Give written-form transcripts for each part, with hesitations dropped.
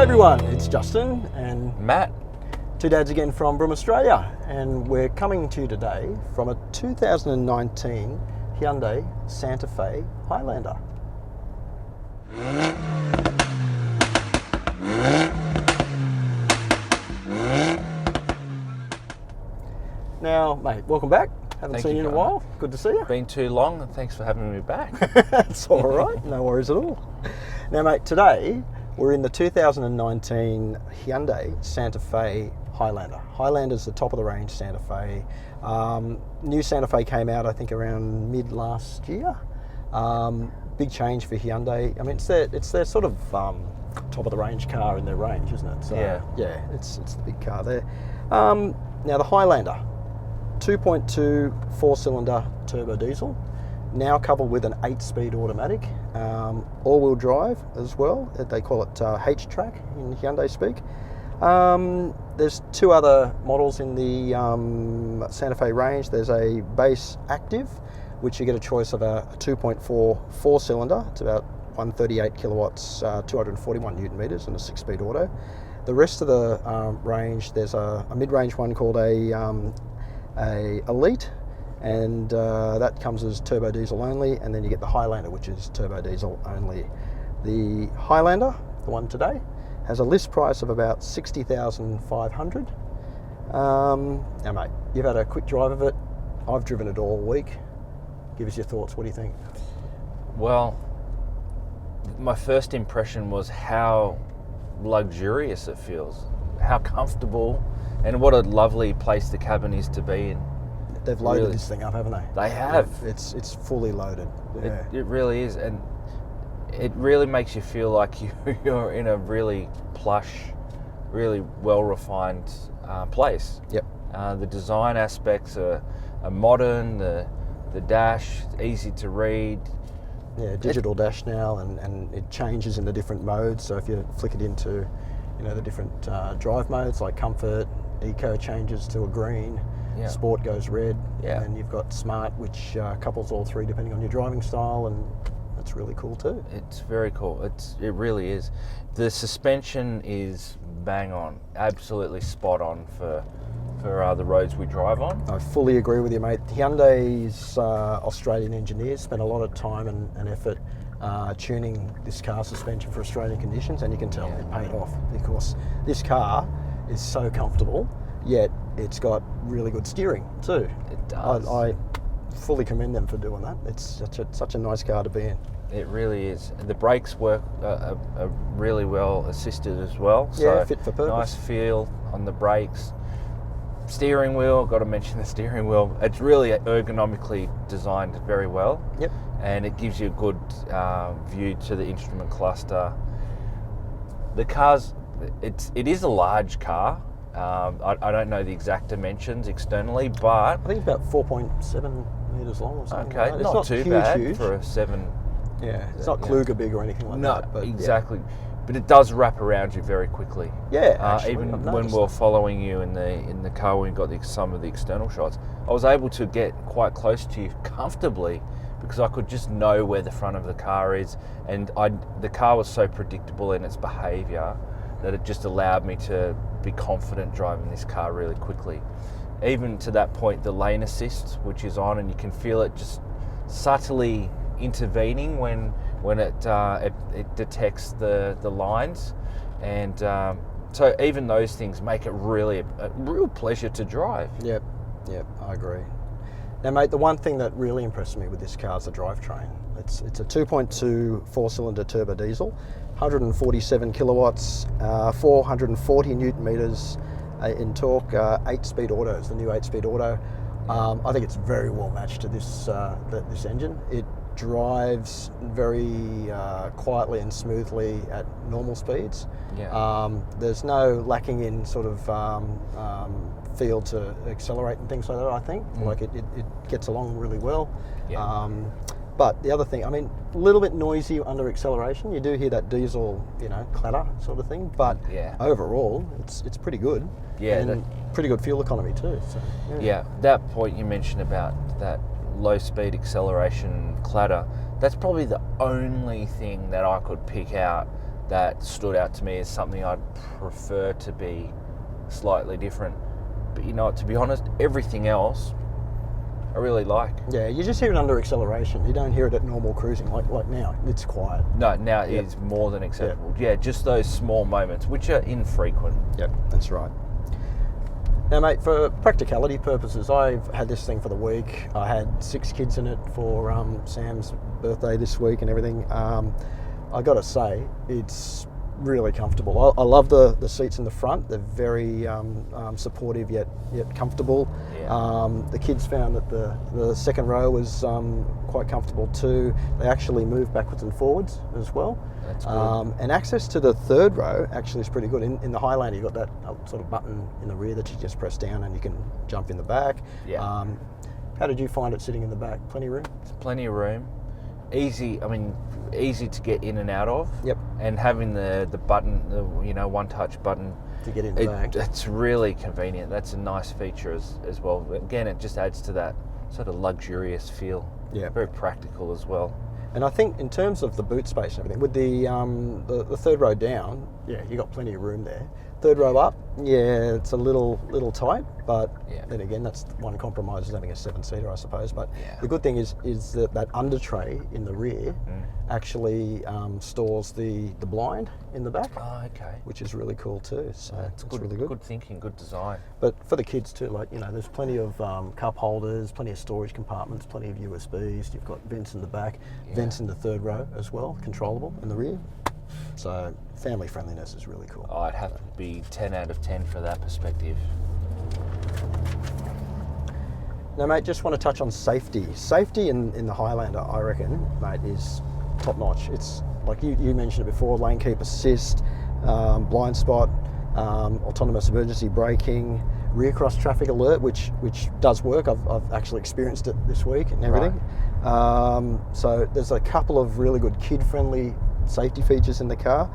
everyone, it's Justin and Matt. two dads again from BRRRRM Australia, and we're coming to you today from a 2019 Hyundai Santa Fe Highlander. Now, mate, welcome back. Haven't seen you in a while. Good to see you. Been too long, and thanks for having me back. That's all right. No worries at all. Now, mate, today we're in the 2019 Hyundai Santa Fe Highlander. Highlander's the top of the range Santa Fe. New Santa Fe came out, I think, around mid last year. Big change for Hyundai. I mean, it's their sort of top of the range car in their range, isn't it? So, yeah, it's the big car there. Now the Highlander, 2.2 4-cylinder turbo diesel, now coupled with an 8-speed automatic, all-wheel drive as well. They call it H-Track in Hyundai speak. There's two other models in the Santa Fe range. There's a base active, which you get a choice of a 2.4 4-cylinder. It's about 138 kilowatts, 241 newton meters, and a 6-speed auto. The rest of the range, there's a mid-range one called a Elite, and that comes as turbo diesel only, and then you get the Highlander, which is turbo diesel only. The Highlander, the one today, has a list price of about $60,500. Now, mate, you've had a quick drive of it. I've driven it all week. Give us your thoughts. What do you think? Well, my first impression was how luxurious it feels, how comfortable, and what a lovely place the cabin is to be in. They've loaded this thing up, haven't they? They have. Yeah, it's fully loaded. Yeah. It really is, and it really makes you feel like you're in a really plush, really well-refined place. Yep. The design aspects are modern. The dash, easy to read. Yeah, digital dash now, and it changes in the different modes. So if you flick it into, the different drive modes, like comfort, eco changes to a green, sport goes red, and you've got smart, which couples all three depending on your driving style, and that's really cool too. It's very cool. It really is. The suspension is bang on, absolutely spot on for the roads we drive on. I fully agree with you, mate. Hyundai's Australian engineers spent a lot of time and effort tuning this car suspension for Australian conditions, and you can tell it paid off, because this car is so comfortable, yet it's got really good steering too. It does. I fully commend them for doing that. It's such a nice car to be in. It really is. The brakes work are really well assisted as well. So fit for purpose. Nice feel on the brakes. Steering wheel, got to mention the steering wheel. It's really ergonomically designed very well. Yep. And it gives you a good view to the instrument cluster. The car's, it is a large car. I don't know the exact dimensions externally, but I think it's about 4.7 meters long or something. Okay, like that. not It's too huge, bad for a 7. Yeah, it's not Kluger big or anything like that. But exactly. But it does wrap around you very quickly. Yeah, actually, even when we were following you in the car, when we got some of the external shots, I was able to get quite close to you comfortably, because I could just know where the front of the car is, and the car was so predictable in its behaviour that it just allowed me to be confident driving this car really quickly. Even to that point, the lane assist, which is on, and you can feel it just subtly intervening when it detects the lines, and so even those things make it really a real pleasure to drive. Yep, I agree. Now, mate, the one thing that really impressed me with this car is the drivetrain. It's a 2.2 4-cylinder turbo diesel, 147 kilowatts, 440 newton meters in torque, 8-speed autos, the new 8-speed auto. I think it's very well matched to this engine. It drives very quietly and smoothly at normal speeds. There's no lacking in sort of feel to accelerate and things like that, I think. Like it gets along really well. But the other thing, I mean, a little bit noisy under acceleration. You do hear that diesel, clatter sort of thing. But overall, it's pretty good. And pretty good fuel economy too. So, that point you mentioned about that low speed acceleration clatter, that's probably the only thing that I could pick out that stood out to me as something I'd prefer to be slightly different. But you know what, to be honest, everything else I really like. Yeah, you just hear it under acceleration. You don't hear it at normal cruising like now. It's quiet. No, now it is more than acceptable. Yeah, just those small moments, which are infrequent. Yep, that's right. Now, mate, for practicality purposes, I've had this thing for the week. I had 6 kids in it for Sam's birthday this week and everything. I got to say, it's really comfortable. I love the seats in the front. They're very supportive yet comfortable. Yeah. The kids found that the second row was quite comfortable too. They actually move backwards and forwards as well. That's good. And access to the third row actually is pretty good. In the Highlander, you've got that sort of button in the rear that you just press down and you can jump in the back. Yeah. How did you find it sitting in the back? Plenty of room? It's plenty of room. Easy to get in and out of. Yep. And having the button, the one-touch button To get in the back. it's really convenient. That's a nice feature as well. Again, it just adds to that sort of luxurious feel. Yeah. Very practical as well. And I think in terms of the boot space and everything, with the third row down, yeah, you got plenty of room there. Third row up, yeah, it's a little tight, but then again, that's one compromise is having a 7-seater, I suppose. But the good thing is that under tray in the rear actually stores the blind in the back, Oh, okay. which is really cool too. So It's it's good, really good. good thinking, good design. But for the kids too, there's plenty of cup holders, plenty of storage compartments, plenty of USBs. You've got vents in the back, vents in the third row as well, controllable in the rear. So family friendliness is really cool. Oh, I'd have to be 10 out of 10 for that perspective. Now, mate, just want to touch on safety. Safety in the Highlander, I reckon, mate, is top notch. It's like you mentioned it before: lane keep assist, blind spot, autonomous emergency braking, rear cross traffic alert, which does work. I've actually experienced it this week and everything. Right. So there's a couple of really good kid-friendly safety features in the car.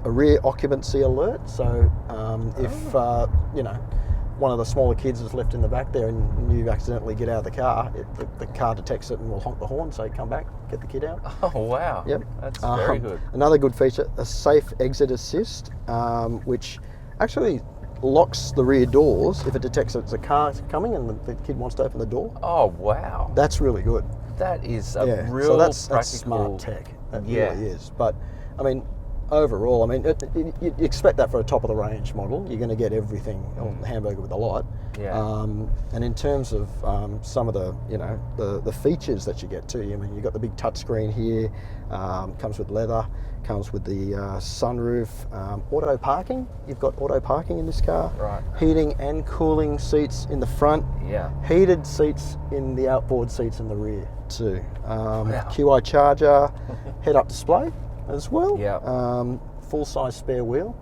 A rear occupancy alert. So if one of the smaller kids is left in the back there and you accidentally get out of the car, the car detects it and will honk the horn, say come back, get the kid out. Oh wow! Yep, that's very good. Another good feature: a safe exit assist, which actually locks the rear doors if it detects it's a car coming and the kid wants to open the door. Oh wow! That's really good. That is a real so that's practical. smart tech. That really is. But I mean, overall, you expect that for a top of the range model. You're going to get everything on the hamburger with a lot. Yeah. And in terms of some of the features that you get too, you've got the big touchscreen here. Comes with leather. Comes with the sunroof. Auto parking. You've got auto parking in this car. Right. Heating and cooling seats in the front. Yeah. Heated seats in the outboard seats in the rear too. Wow. QI charger, head-up display as well. Yeah. Full-size spare wheel.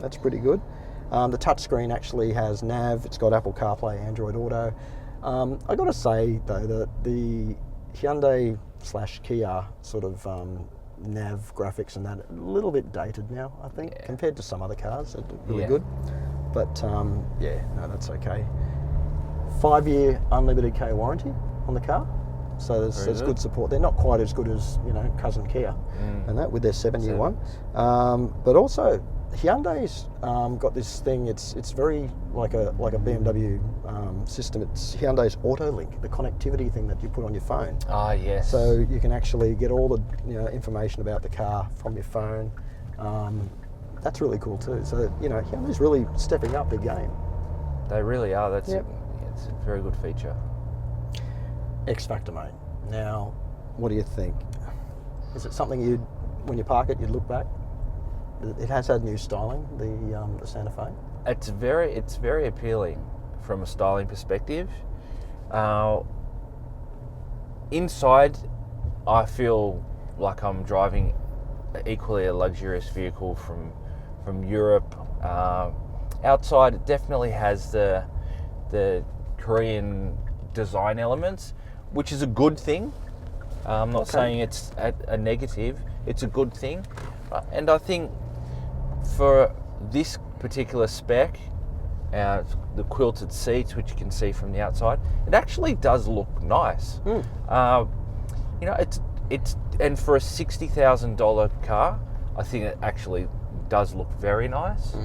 That's pretty good. The touchscreen actually has nav. It's got Apple CarPlay, Android Auto. I got to say though that the Hyundai/Kia sort of nav graphics and that a little bit dated now, I think, compared to some other cars. They're really good. But that's okay. 5-year unlimited K warranty on the car. So there's good support. They're not quite as good as cousin Kia and that with their 7-year one, but also Hyundai's got this thing. It's very like a BMW system. It's Hyundai's AutoLink, the connectivity thing that you put on your phone. Ah yes. So you can actually get all the information about the car from your phone. That's really cool too. So Hyundai's really stepping up their game. They really are. It's a very good feature. X Factor, mate. Now, what do you think? Is it something when you park it, you'd look back? It has had new styling, the Santa Fe. It's very appealing from a styling perspective. Inside, I feel like I'm driving equally a luxurious vehicle from Europe. Outside, it definitely has the Korean design elements, which is a good thing. I'm not saying it's a negative. It's a good thing. And I think for this particular spec, the quilted seats, which you can see from the outside, it actually does look nice. and for a $60,000 car, I think it actually does look very nice.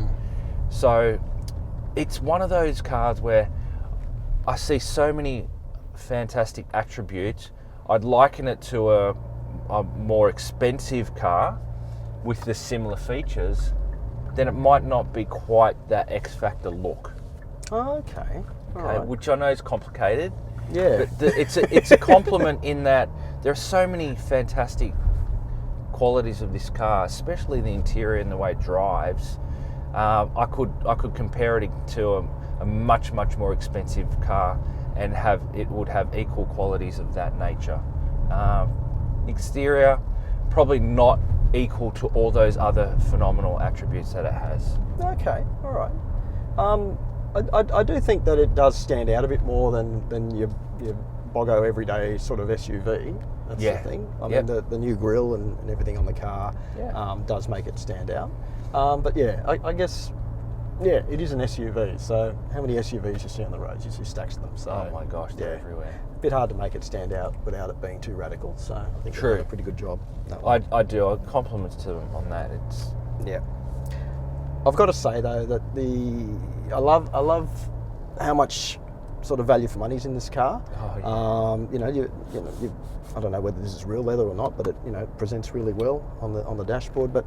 So it's one of those cars where I see so many fantastic attributes. I'd liken it to a more expensive car with the similar features. Then it might not be quite that X Factor look. Okay. All Okay, right. which I know is complicated. Yeah. But it's a compliment in that there are so many fantastic qualities of this car, especially the interior and the way it drives. I could compare it to a much more expensive car and it would have equal qualities of that nature. Exterior, probably not equal to all those other phenomenal attributes that it has. Okay. All right. I do think that it does stand out a bit more than your Boggo everyday sort of SUV. That's Yeah. the thing. I Yep. mean, the new grille and everything on the car does make it stand out. But yeah, I guess, yeah, it is an SUV. So how many SUVs you see on the roads? You see stacks of them. So Oh my gosh, they're everywhere. a bit hard to make it stand out without it being too radical. So I think True. they've done a pretty good job. That one. I do. I compliments to them on that. It's Yeah. I've got to say though that I love how much sort of value for money is in this car. Oh, yeah. You I don't know whether this is real leather or not, but it presents really well on the dashboard. But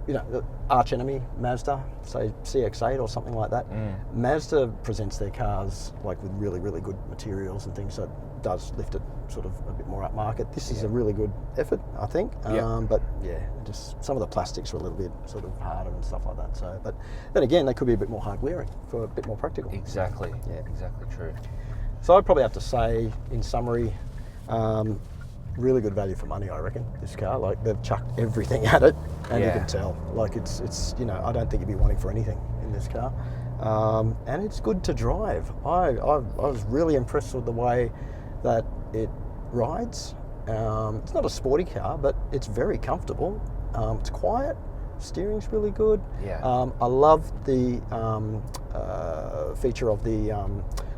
the arch enemy Mazda, say CX-8 or something like that. Mazda presents their cars like with really good materials and things, so it does lift it sort of a bit more upmarket. This is a really good effort, I think. But yeah, just some of the plastics are a little bit sort of harder and stuff like that. So, but then again, they could be a bit more hard wearing for a bit more practical. exactly. Yeah. Exactly true. So I'd probably have to say, in summary, really good value for money, I reckon, this car. Like, they've chucked everything at it, and you Yeah. can tell. Like, it's I don't think you'd be wanting for anything in this car. And it's good to drive. I was really impressed with the way that it rides. It's not a sporty car, but it's very comfortable. It's quiet. Steering's really good. Yeah. I love the feature of the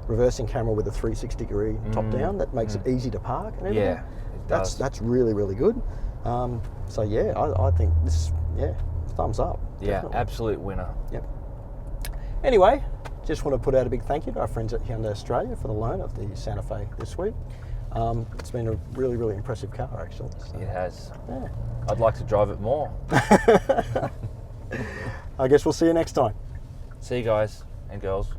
reversing camera with a 360-degree top down. That makes it easy to park and everything. Yeah, it does. That's really good. So yeah, I think this, thumbs up. Yeah, definitely. absolute winner. Yep. Anyway, just want to put out a big thank you to our friends at Hyundai Australia for the loan of the Santa Fe this week. It's been a really impressive car, actually. So, It has. yeah. I'd like to drive it more. I guess we'll see you next time. See you guys and girls.